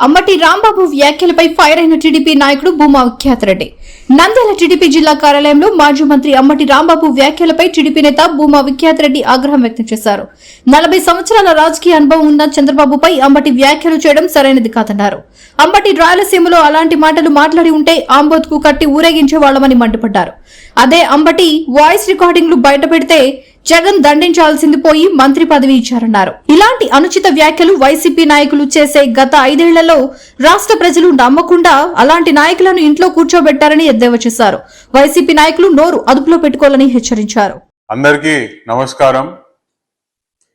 అమ్మటి రాంబాబు వ్యాఖ్యలపై ఫైర్ అయిన టీడీపీ నాయకుడు భూమా విఖ్యాతరెడ్డి. నంద్యాల టీడీపీ జిల్లా కార్యాలయంలో మాజీ మంత్రి అమ్మటి రాంబాబు వ్యాఖ్యలపై టీడీపీ నేత భూమా విఖ్యాతరెడ్డి ఆగ్రహం వ్యక్తం చేశారు. 40 సంవత్సరాల రాజకీయ అనుభవం ఉన్న చంద్రబాబుపై అంబటి వ్యాఖ్యలు చేయడం సరైనది కాదన్నారు. అంబటి రాయలసీమలో అలాంటి మాటలు మాట్లాడి ఉంటే ఆంబోత్కు కట్టి ఊరేగించే వాళ్లమని మండిపడ్డారు. అదే అంబటి వాయిస్ రికార్డింగ్లు బయటపెడితే జగన్ దండించాల్సింది పోయి మంత్రి పదవి ఇచ్చారన్నారు. ఇలాంటి అనుచిత వ్యాఖ్యలు వైసీపీ నాయకులు చేసే గత 5 ఏళ్లలో రాష్ట్ర ప్రజలు నమ్మకుండా అలాంటి నాయకులను ఇంట్లో కూర్చోబెట్టారని ఎద్దేవా చేశారు. వైసీపీ నాయకులు నోరు అదుపులో పెట్టుకోవాలని హెచ్చరించారు. అందరికీ నమస్కారం.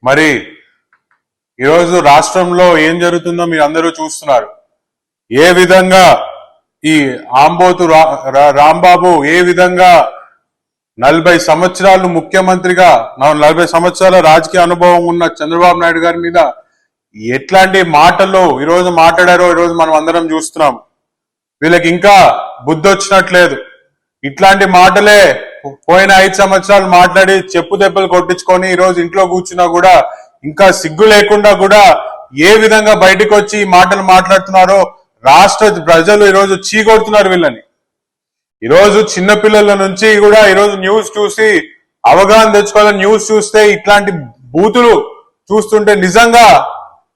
మరి ఈరోజు రాష్ట్రంలో ఏం జరుగుతుందో మీరు అందరూ చూస్తున్నారు. ఏ విధంగా ఈ ఆంబోతు రాంబాబు ఏ విధంగా 40 సంవత్సరాలు ముఖ్యమంత్రిగా 40 సంవత్సరాల రాజకీయ అనుభవం ఉన్న చంద్రబాబు నాయుడు గారి మీద ఎట్లాంటి మాటలు ఈరోజు మాట్లాడారో ఈరోజు మనం అందరం చూస్తున్నాం. వీళ్ళకి ఇంకా బుద్ధి వచ్చినట్లేదు. ఇట్లాంటి మాటలే పోయిన 5 సంవత్సరాలు మాట్లాడి చెప్పు దెబ్బలు కొట్టించుకొని ఈరోజు ఇంట్లో కూర్చున్నా కూడా ఇంకా సిగ్గు లేకుండా కూడా ఏ విధంగా బయటకు వచ్చి ఈ మాటలు మాట్లాడుతున్నారో రాష్ట్ర ప్రజలు ఈరోజు చీకొడుతున్నారు వీళ్ళని. ఈరోజు చిన్నపిల్లల నుంచి కూడా ఈరోజు న్యూస్ చూసి అవగాహన తెచ్చుకోవాలని న్యూస్ చూస్తే ఇట్లాంటి బూతులు చూస్తుంటే నిజంగా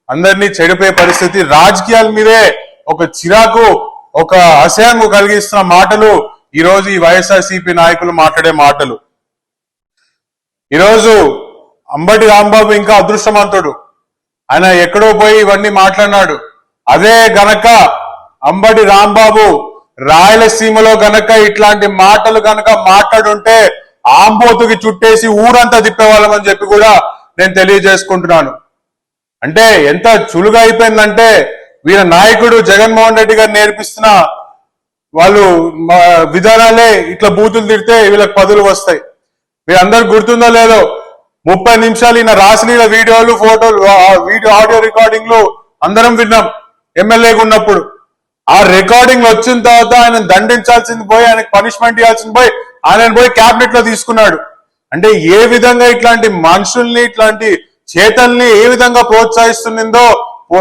అందరినీ చెడిపోయే పరిస్థితి. రాజకీయాల మీదే ఒక చిరాకు ఒక అసహ్యం కలిగిస్తున్న మాటలు ఈరోజు ఈ వైఎస్ఆర్సీపీ నాయకులు మాట్లాడే మాటలు. ఈరోజు అంబటి రాంబాబు ఇంకా అదృష్టవంతుడు. ఆయన ఎక్కడో పోయి ఇవన్నీ మాట్లాడినాడు. అదే గనక అంబటి రాంబాబు రాయలసీమలో గనక ఇట్లాంటి మాటలు గనక మాట్లాడుంటే ఆంబోతుకి చుట్టేసి ఊరంతా తిప్పేవాళ్ళమని చెప్పి కూడా నేను తెలియజేసుకుంటున్నాను. అంటే ఎంత చులుగా అయిపోయిందంటే వీళ్ళ నాయకుడు జగన్మోహన్ రెడ్డి గారు నేర్పిస్తున్న వాళ్ళు విధానాలే ఇట్లా బూతులు తిడితే వీళ్ళకి పదులు వస్తాయి. మీరందరికి గుర్తుందో లేదో 30 నిమిషాలు ఈయన రాసలీల వీడియోలు ఫోటోలు ఆడియో రికార్డింగ్లు అందరం విన్నాం ఎమ్మెల్యేగా ఉన్నప్పుడు. ఆ రికార్డింగ్ వచ్చిన తర్వాత ఆయన దండించాల్సింది పోయి ఆయనకు పనిష్మెంట్ ఇవ్వాల్సింది పోయి ఆయన పోయి క్యాబినెట్ లో తీసుకున్నాడు. అంటే ఏ విధంగా ఇట్లాంటి మనుషుల్ని ఇట్లాంటి చేతల్ని ఏ విధంగా ప్రోత్సహిస్తుందో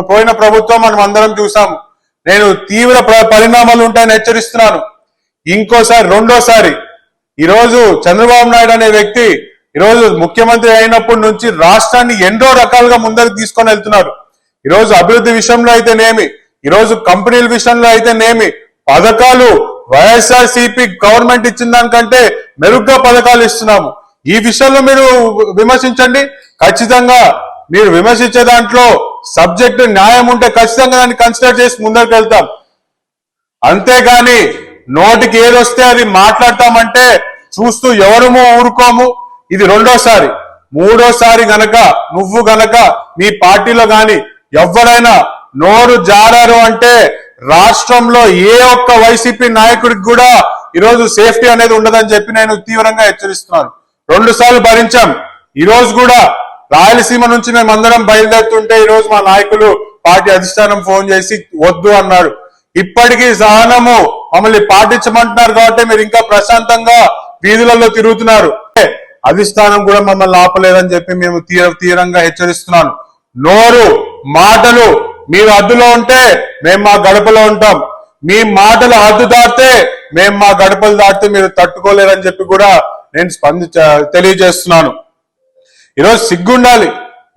పోయిన ప్రభుత్వం మనం అందరం చూసాము. నేను తీవ్ర పరిణామాలు ఉంటాయని హెచ్చరిస్తున్నాను. ఇంకోసారి రెండోసారి ఈరోజు చంద్రబాబు నాయుడు అనే వ్యక్తి ఈరోజు ముఖ్యమంత్రి అయినప్పటి నుంచి రాష్ట్రాన్ని ఎన్నో రకాలుగా ముందరికి తీసుకొని వెళ్తున్నారు. ఈరోజు అభివృద్ధి విషయంలో అయితేనేమి, ఈరోజు కంపెనీల విషయంలో అయితేనేమి పథకాలు వైఎస్ఆర్సీపీ గవర్నమెంట్ ఇచ్చిన దానికంటే మెరుగ్గా పథకాలు ఇస్తున్నాము. ఈ విషయంలో మీరు విమర్శించండి. ఖచ్చితంగా మీరు విమర్శించే దాంట్లో సబ్జెక్టు న్యాయం ఉంటే ఖచ్చితంగా దాన్ని కన్సిడర్ చేసి ముందరికి వెళ్తాం. అంతేగాని నోటికి ఏదొస్తే అది మాట్లాడతామంటే చూస్తూ ఎవరమో ఊరుకోము. ఇది రెండోసారి. మూడోసారి గనక నువ్వు గనక మీ పార్టీలో గాని ఎవరైనా నోరు జారారు అంటే రాష్ట్రంలో ఏ ఒక్క వైసీపీ నాయకుడికి కూడా ఈరోజు సేఫ్టీ అనేది ఉండదని చెప్పి నేను తీవ్రంగా హెచ్చరిస్తున్నాను. 2 సార్లు భరించాం. ఈరోజు కూడా రాయలసీమ నుంచి మేమందరం బయలుదేరుతుంటే ఈరోజు మా నాయకులు పార్టీ అధిష్టానం ఫోన్ చేసి వద్దు అన్నారు. ఇప్పటికీ సహనము మమ్మల్ని పాటించమంటున్నారు కాబట్టి మీరు ఇంకా ప్రశాంతంగా వీధులలో తిరుగుతున్నారు. అధిష్టానం కూడా మమ్మల్ని ఆపలేదని చెప్పి మేము తీవ్రంగా హెచ్చరిస్తున్నాను. నోరు మాటలు మీరు హద్దులో ఉంటే మేము మా గడపలో ఉంటాం. మీ మాటలు హద్దు దాటితే మేము మా గడపలు దాటితే మీరు తట్టుకోలేరని చెప్పి కూడా నేను తెలియజేస్తున్నాను. ఈరోజు సిగ్గుండాలి.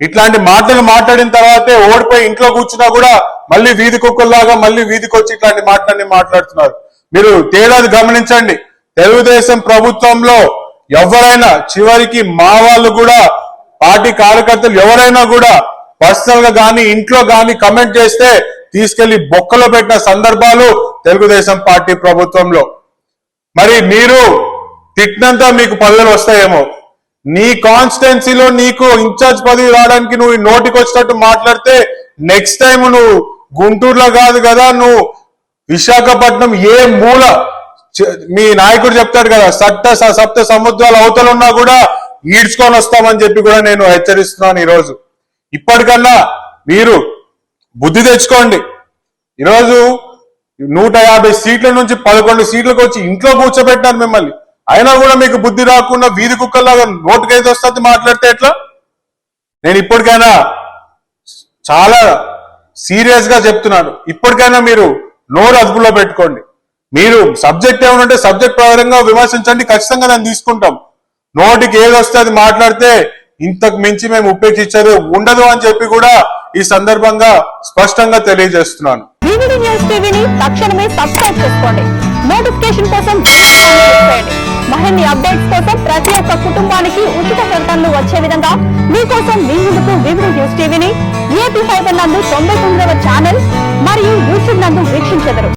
ఇట్లాంటి మాటలు మాట్లాడిన తర్వాతే ఓడిపోయి ఇంట్లో కూర్చున్నా కూడా మళ్ళీ వీధి కుక్కల్లాగా మళ్ళీ వీధికి వచ్చి ఇట్లాంటి మాటలన్నీ మాట్లాడుతున్నారు. మీరు తేడాది గమనించండి. తెలుగుదేశం ప్రభుత్వంలో ఎవరైనా చివరికి మా వాళ్ళు కూడా పార్టీ కార్యకర్తలు ఎవరైనా కూడా పర్సనల్ గా గాని ఇంట్లో గాని కమెంట్ చేస్తే తీసుకెళ్లి బొక్కలో పెట్టిన సందర్భాలు తెలుగుదేశం పార్టీ ప్రభుత్వంలో. మరి మీరు తిట్టినంత మీకు పదవులు వస్తాయేమో. నీ కాన్స్టిట్యున్సీలో నీకు ఇన్ఛార్జ్ పదవి రావడానికి నువ్వు నోటికి వచ్చినట్టు మాట్లాడితే నెక్స్ట్ టైం నువ్వు గుంటూరులో కాదు కదా, నువ్వు విశాఖపట్నం ఏ మూల మీ నాయకుడు చెప్తాడు కదా సప్త సముద్రాల అవతలు ఉన్నా కూడా ఈడ్చుకొని వస్తామని చెప్పి కూడా నేను హెచ్చరిస్తున్నాను. ఈరోజు ఇప్పటికన్నా మీరు బుద్ధి తెచ్చుకోండి. ఈరోజు 150 సీట్ల నుంచి 11 సీట్లకు వచ్చి ఇంట్లో కూర్చోబెట్టినారు మిమ్మల్ని. అయినా కూడా మీకు బుద్ధి రాకుండా వీధి కుక్కల్లాగా నోటుకైతే వస్తుంది మాట్లాడితే ఎట్లా? నేను ఇప్పటికైనా చాలా సీరియస్ గా చెప్తున్నాను, ఇప్పటికైనా మీరు నోరు అదుపులో పెట్టుకోండి. మీరు సబ్జెక్ట్ ఏమంటే సబ్జెక్ట్ ప్రకారంగా విమర్శించండి, ఖచ్చితంగా నేను తీసుకుంటాం. నోటికి ఏది వస్తే అది మాట్లాడితే ఇంతకు మించి మేము ఉపేక్షించేది ఉండదు అని చెప్పి కూడా ఈ సందర్భంగా స్పష్టంగా తెలియజేస్తున్నాను. వివిడి న్యూస్ టీవీని తక్షణమే సబ్స్క్రైబ్ చేసుకోండి. నోటిఫికేషన్ కోసం బెల్ ఐకాన్ క్లిక్ చేయండి. మరిన్ని అప్డేట్స్ కోసం ప్రతి ఒక్క కుటుంబానికి ఉచిత ప్రకటనలు వచ్చే విధంగా మీకోసం మీ ముందుకు వివిడి న్యూస్ టీవీని ఏపీ 5 నందు 99వ ఛానల్ మరియు యూట్యూబ్ నందు వీక్షించెదరు.